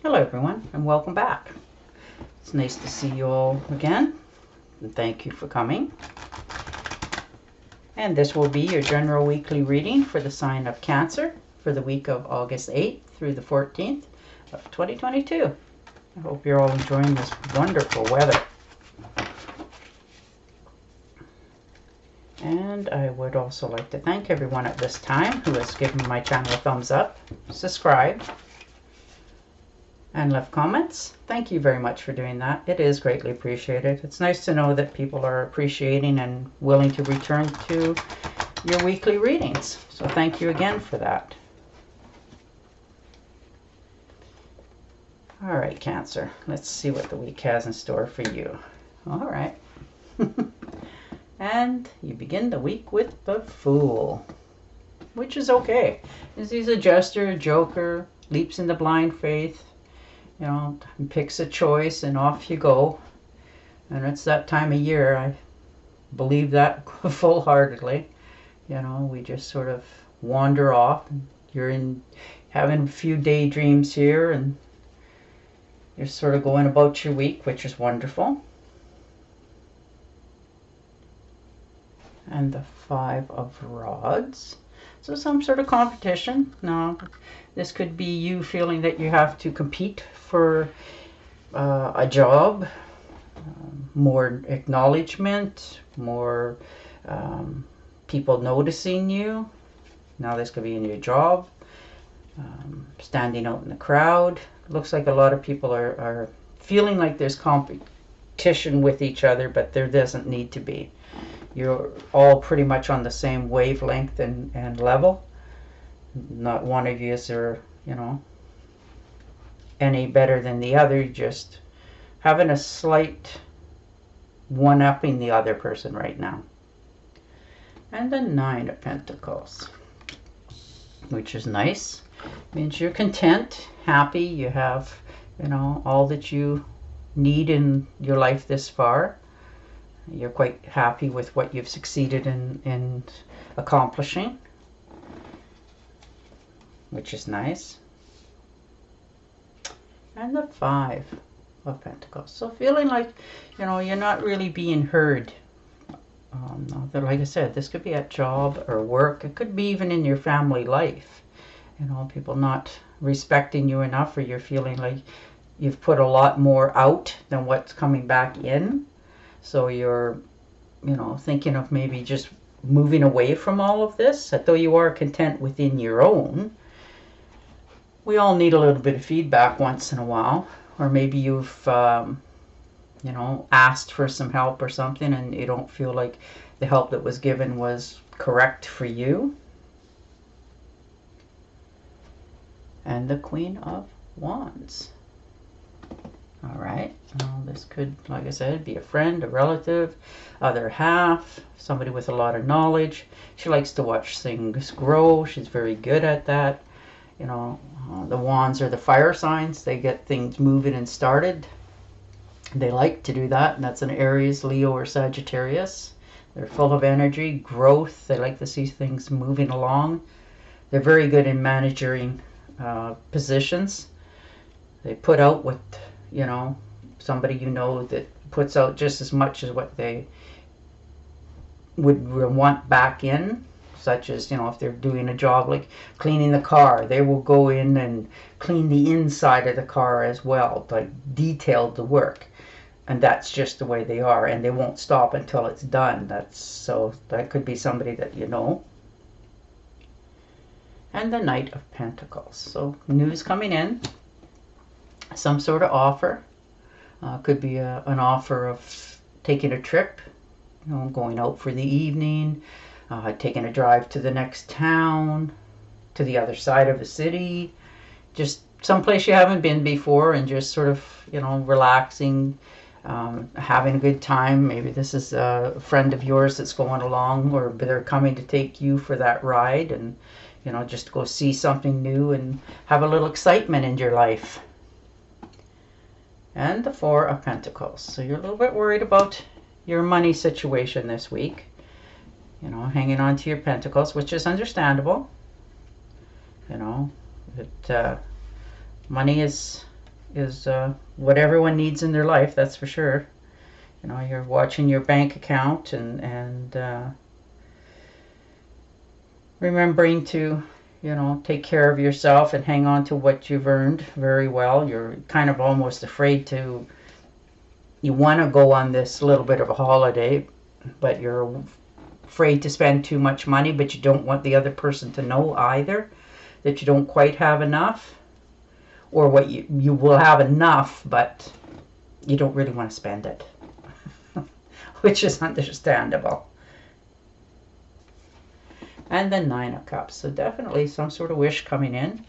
Hello everyone and welcome back. It's nice to see you all again and thank you for coming. And this will be your general weekly reading for the sign of Cancer for the week of August 8th through the 14th of 2022. I hope you're all enjoying this wonderful weather. And I would also like to thank everyone at this time who has given my channel a thumbs up, subscribed, and left comments. Thank you very much for doing that. It is greatly appreciated. It's nice to know that people are appreciating and willing to return to your weekly readings. So thank you again for that. All right, Cancer. Let's see what the week has in store for you. All right. And you begin the week with the Fool, which is okay. He's a jester, a joker, leaps into blind faith, you know, picks a choice and off you go. And it's that time of year. I believe that full-heartedly. You know, we just sort of wander off. You're having a few daydreams here and you're sort of going about your week, which is wonderful. And the Five of Rods. So some sort of competition. Now, this could be you feeling that you have to compete for a job, more acknowledgement, more people noticing you. Now this could be in your job, standing out in the crowd. Looks like a lot of people are feeling like there's competition with each other, but there doesn't need to be. You're all pretty much on the same wavelength and level. Not one of you is, you know, any better than the other. Just having a slight one-upping the other person right now. And the Nine of Pentacles, which is nice. Means you're content, happy. You have, you know, all that you need in your life this far. You're quite happy with what you've succeeded in accomplishing, which is nice. And the Five of Pentacles. So feeling like, you know, you're not really being heard. Like I said, this could be at job or work. It could be even in your family life. You know, people not respecting you enough, or you're feeling like you've put a lot more out than what's coming back in. So you're, you know, thinking of maybe just moving away from all of this, although you are content within your own. We all need a little bit of feedback once in a while. Or maybe you've, you know, asked for some help or something and you don't feel like the help that was given was correct for you. And the Queen of Wands. All right, well, this could, like I said, be a friend, a relative, other half, somebody with a lot of knowledge. She likes to watch things grow. She's very good at that. You know, the wands are the fire signs. They get things moving and started. They like to do that, and that's an Aries, Leo, or Sagittarius. They're full of energy, growth. They like to see things moving along. They're very good in managing positions. They put out what, you know, somebody you know that puts out just as much as what they would want back in, such as, you know, if they're doing a job like cleaning the car, they will go in and clean the inside of the car as well, like detail the work. And that's just the way they are, and they won't stop until it's done. So that could be somebody that you know. And the Knight of Pentacles. So news coming in, some sort of offer. Could be an offer of taking a trip, you know, going out for the evening, taking a drive to the next town, to the other side of the city, just someplace you haven't been before, and just sort of, you know, relaxing, having a good time. Maybe this is a friend of yours that's going along, or they're coming to take you for that ride, and, you know, just go see something new and have a little excitement in your life. And the Four of Pentacles. So you're a little bit worried about your money situation this week. You know, hanging on to your pentacles, which is understandable. You know, money is is what everyone needs in their life, that's for sure. You know, you're watching your bank account and remembering to, you know, take care of yourself and hang on to what you've earned very well. You're kind of almost afraid to, you want to go on this little bit of a holiday, but you're afraid to spend too much money, but you don't want the other person to know either that you don't quite have enough, or what you will have enough, but you don't really want to spend it, which is understandable. And then 9 of Cups. So definitely some sort of wish coming in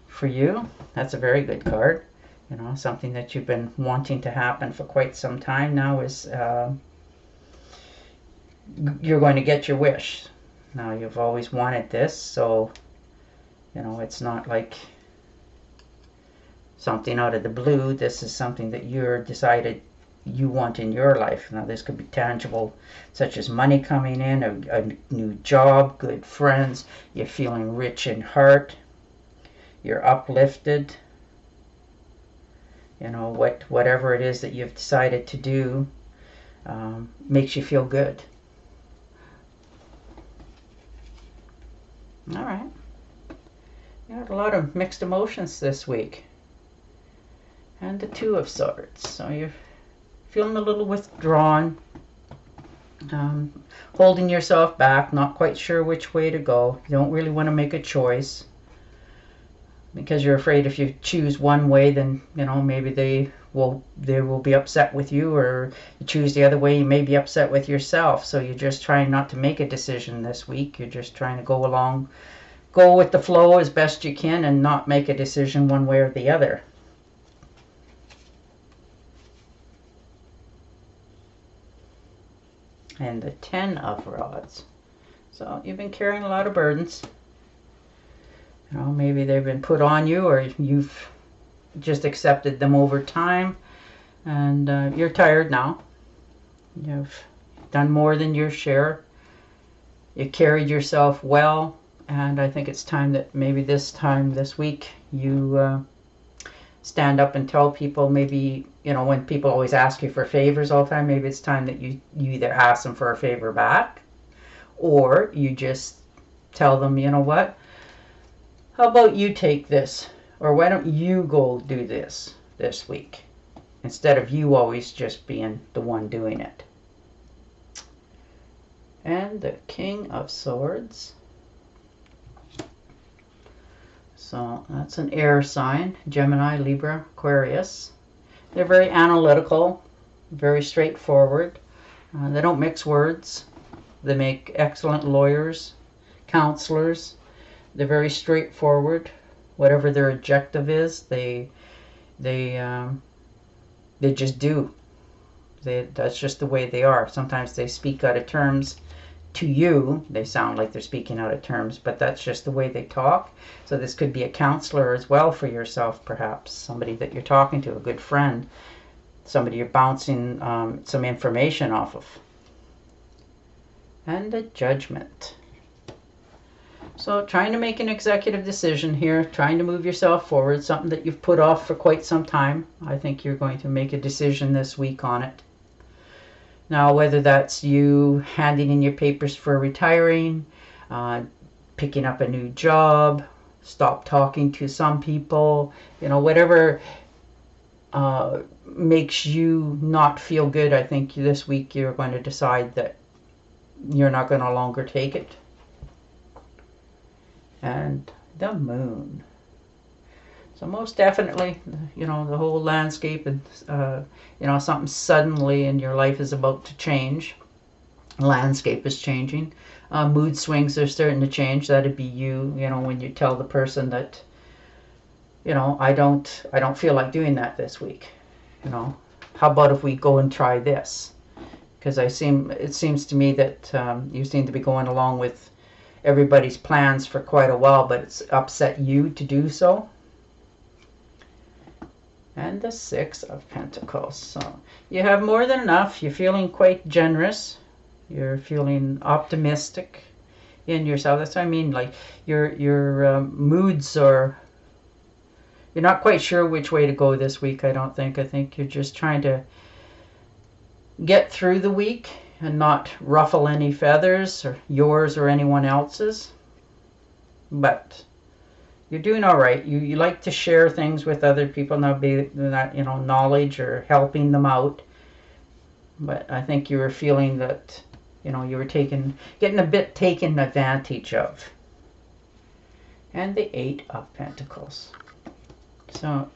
for you. That's a very good card. You know, something that you've been wanting to happen for quite some time now is you're going to get your wish. Now, you've always wanted this, so, you know, it's not like something out of the blue. This is something that you're decided you want in your life. Now, this could be tangible, such as money coming in, a new job, good friends, you're feeling rich in heart, you're uplifted. You know, whatever it is that you've decided to do makes you feel good. All right. You had a lot of mixed emotions this week. And the 2 of Swords. So you're feeling a little withdrawn, holding yourself back, not quite sure which way to go. You don't really want to make a choice because you're afraid if you choose one way, then, you know, maybe they will be upset with you, or you choose the other way, you may be upset with yourself. So you're just trying not to make a decision this week. You're just trying to go along, go with the flow as best you can, and not make a decision one way or the other. And the 10 of Rods. So you've been carrying a lot of burdens. You know, maybe they've been put on you, or you've just accepted them over time, and you're tired now. You've done more than your share. You carried yourself well, and I think it's time that maybe this week, you stand up and tell people. Maybe, you know, when people always ask you for favors all the time, maybe it's time that you either ask them for a favor back, or you just tell them, you know what, how about you take this, or why don't you go do this week, instead of you always just being the one doing it. And the King of Swords. So that's an air sign, Gemini, Libra, Aquarius. They're very analytical, very straightforward. They don't mix words. They make excellent lawyers, counselors. They're very straightforward. Whatever their objective is, they just do. That's just the way they are. Sometimes they speak out of terms to you. They sound like they're speaking out of terms, but that's just the way they talk. So this could be a counselor as well for yourself, perhaps. Somebody that you're talking to, a good friend. Somebody you're bouncing some information off of. And the Judgment. So trying to make an executive decision here, trying to move yourself forward, something that you've put off for quite some time. I think you're going to make a decision this week on it. Now, whether that's you handing in your papers for retiring, picking up a new job, stop talking to some people, you know, whatever makes you not feel good, I think this week you're going to decide that you're not going to longer take it. And the Moon. So most definitely, you know, the whole landscape and, you know, something suddenly in your life is about to change. Landscape is changing. Mood swings are starting to change. That'd be you, you know, when you tell the person that, you know, I don't feel like doing that this week. You know, how about if we go and try this? Because it seems to me that you seem to be going along with everybody's plans for quite a while, but it's upset you to do so. And the 6 of Pentacles. So you have more than enough. You're feeling quite generous. You're feeling optimistic in yourself. That's what I mean. Like your moods are, you're not quite sure which way to go this week, I don't think. I think you're just trying to get through the week and not ruffle any feathers, or yours or anyone else's. But you're doing all right. You like to share things with other people, not be that, you know, knowledge or helping them out. But I think you were feeling that, you know, you were getting a bit taken advantage of. And the 8 of Pentacles. So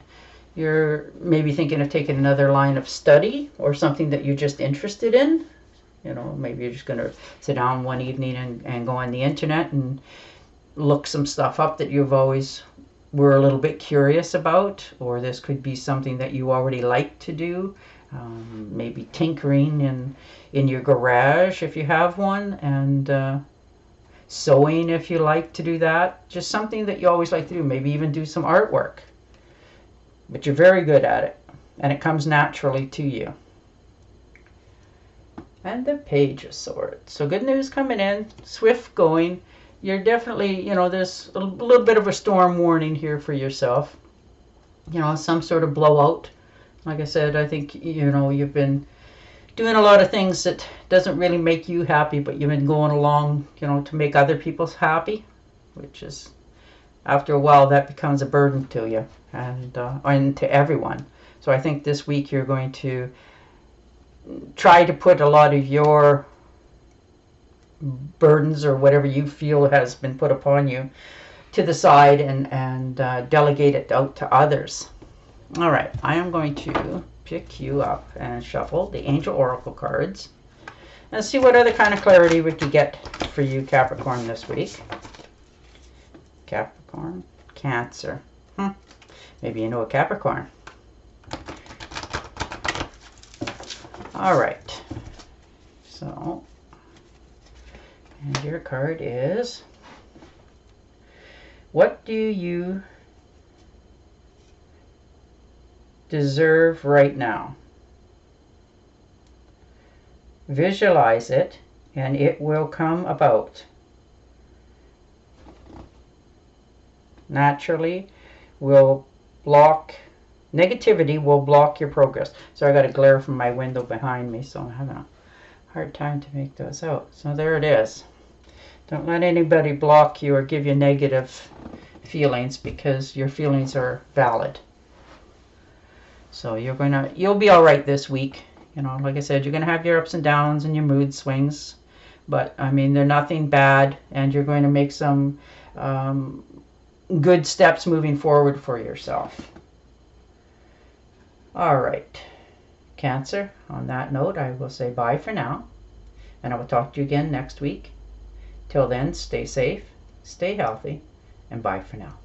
you're maybe thinking of taking another line of study or something that you're just interested in. You know, maybe you're just going to sit down one evening and go on the internet and look some stuff up that you've always were a little bit curious about. Or this could be something that you already like to do. Maybe tinkering in your garage if you have one, and sewing if you like to do that. Just something that you always like to do. Maybe even do some artwork. But you're very good at it, and it comes naturally to you. And the Page of Swords. So good news coming in, swift going. You're definitely, you know, there's a little bit of a storm warning here for yourself. You know, some sort of blowout. Like I said, I think, you know, you've been doing a lot of things that doesn't really make you happy, but you've been going along, you know, to make other people happy, which is, after a while, that becomes a burden to you and to everyone. So I think this week you're going to try to put a lot of your burdens or whatever you feel has been put upon you to the side and delegate it out to others. All right, I am going to pick you up and shuffle the Angel Oracle cards and see what other kind of clarity we could get for you, Capricorn, this week. Capricorn, Cancer. Maybe you know a Capricorn. All right. So, and your card is, what do you deserve right now? Visualize it and it will come about. Naturally, negativity will block your progress. So I got a glare from my window behind me, so I'm having a hard time to make those out. So there it is. Don't let anybody block you or give you negative feelings, because your feelings are valid. So you'll be all right this week. You know, like I said, you're going to have your ups and downs and your mood swings. But, I mean, they're nothing bad. And you're going to make some good steps moving forward for yourself. All right. Cancer, on that note, I will say bye for now. And I will talk to you again next week. Till then, stay safe, stay healthy, and bye for now.